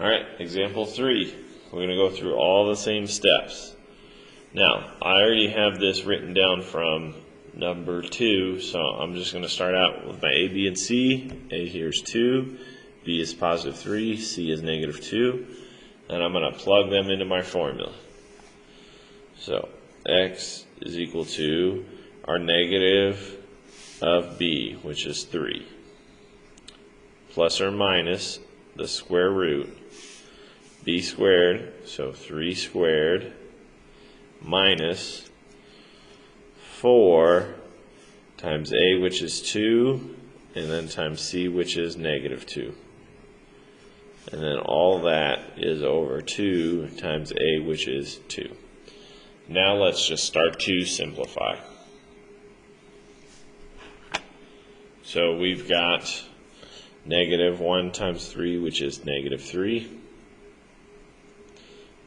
Alright, example 3. We're going to go through all the same steps. Now, I already have this written down from number 2, so I'm just going to start out with my A, B, and C. A here is 2, B is positive 3, C is negative 2, and I'm going to plug them into my formula. So, X is equal to our negative of B, which is 3, plus or minus the square root, B squared, so 3 squared, minus 4 times A, which is 2, and then times C, which is negative 2. And then all that is over 2 times A, which is 2. Now let's just start to simplify. So we've got negative 1 times 3, which is negative 3,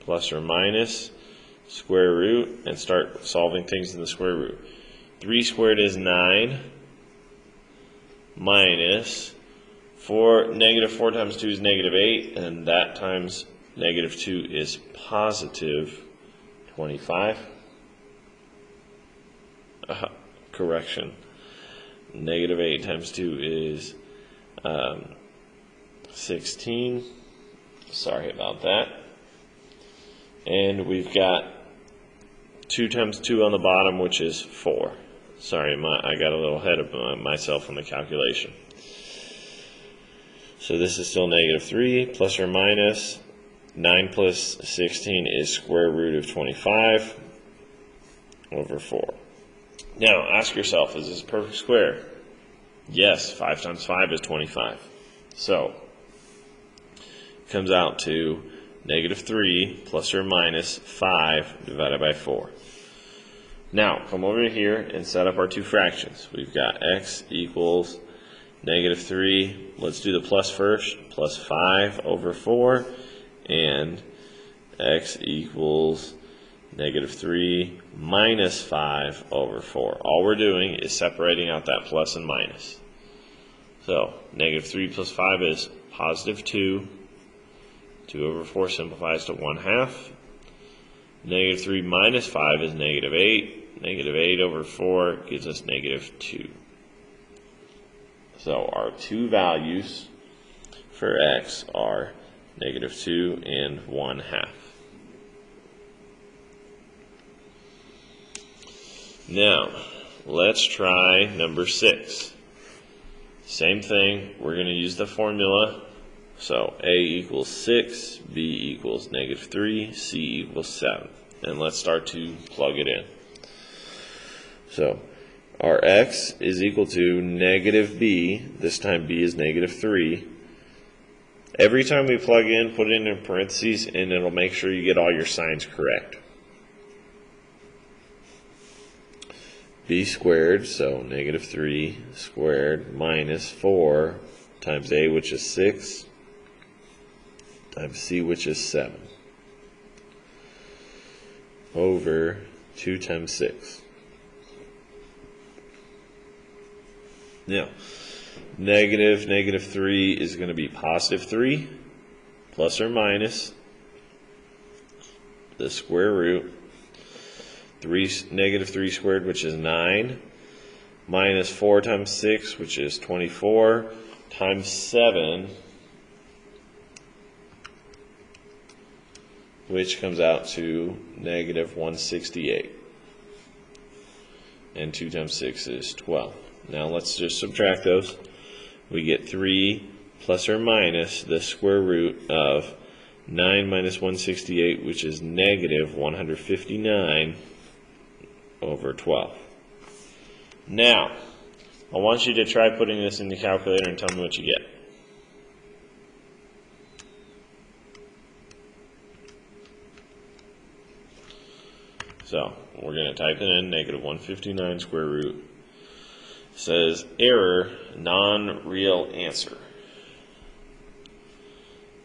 plus or minus square root, and start solving things in the square root. 3 squared is 9, minus negative 4 times 2 is negative 8, and that times negative 2 is positive 25. Correction. Negative 8 times 2 is 16. Sorry about that. And we've got 2 times 2 on the bottom, which is 4. Sorry, I got a little ahead of myself on the calculation. So this is still negative 3, plus or minus 9 plus 16 is square root of 25 over 4. Now, ask yourself, is this a perfect square? Yes, 5 times 5 is 25. So, it comes out to negative 3 plus or minus 5 divided by 4. Now, come over here and set up our two fractions. We've got x equals negative 3. Let's do the plus first. Plus 5 over 4. And x equals negative 3 minus 5 over 4. All we're doing is separating out that plus and minus. So, negative 3 plus 5 is positive 2. 2 over 4 simplifies to 1/2. Negative 3 minus 5 is negative 8. Negative 8 over 4 gives us negative 2. So our two values for x are negative 2 and 1/2. Now, let's try number 6. Same thing, we're going to use the formula. So A equals 6, B equals negative 3, C equals 7. And let's start to plug it in. So our x is equal to negative b. This time b is negative 3. Every time we plug in, put it in parentheses, and it'll make sure you get all your signs correct. B squared, so negative 3 squared minus 4 times a, which is 6, times c, which is 7, over 2 times 6. Now, negative 3 is going to be positive 3, plus or minus the square root, negative 3 squared, which is 9, minus 4 times 6, which is 24, times 7, which comes out to negative 168. And 2 times 6 is 12. Now let's just subtract those. We get 3 plus or minus the square root of 9 minus 168, which is negative 159 over 12. Now, I want you to try putting this in the calculator and tell me what you get. So, we're going to type it in, negative 159 square root. It says, error, non-real answer.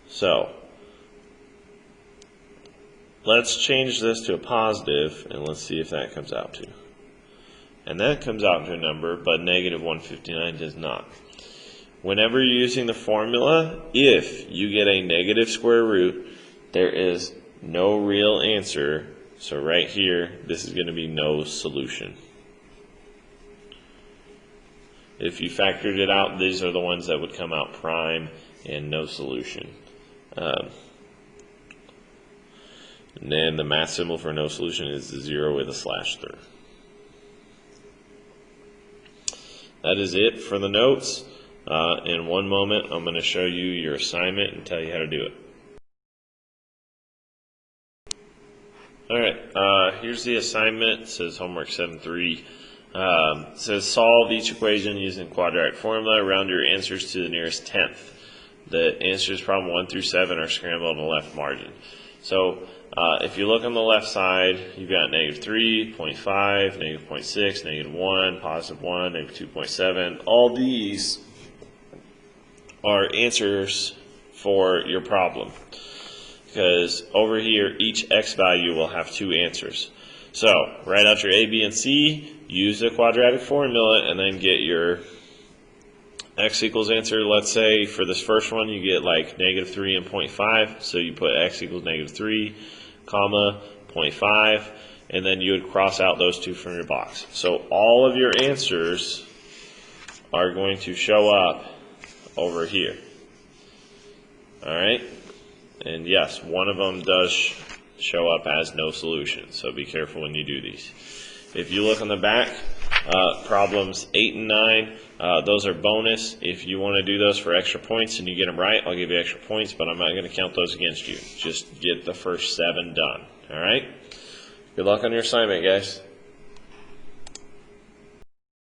So, let's change this to a positive, and let's see if that comes out to. And that comes out to a number, but negative 159 does not. whenever you're using the formula, if you get a negative square root, there is no real answer. So right here, this is going to be no solution. If you factored it out, these are the ones that would come out prime and no solution. And then the math symbol for no solution is the 0 with a slash through. That is it for the notes. In one moment, I'm going to show you your assignment and tell you how to do it. Alright, here's the assignment. It says homework 7.3. It says solve each equation using quadratic formula. Round your answers to the nearest tenth. The answers problem 1 through 7 are scrambled on the left margin. So if you look on the left side, you've got negative 3, 0.5, negative 0.6, negative 1, positive 1, negative 2.7. All these are answers for your problem. Because over here, each x value will have 2 answers. So write out your a, b, and c, use the quadratic formula, and then get your x equals answer. Let's say for this first one you get like negative 3 and 0.5, so you put x equals negative 3, comma, 0.5, and then you would cross out those two from your box. So all of your answers are going to show up over here. Alright? And yes, one of them does show up as no solution, so be careful when you do these. If you look on the back, problems 8 and 9, those are bonus. If you want to do those for extra points and you get them right, I'll give you extra points, but I'm not going to count those against you. Just get the first 7 done. Alright? Good luck on your assignment, guys.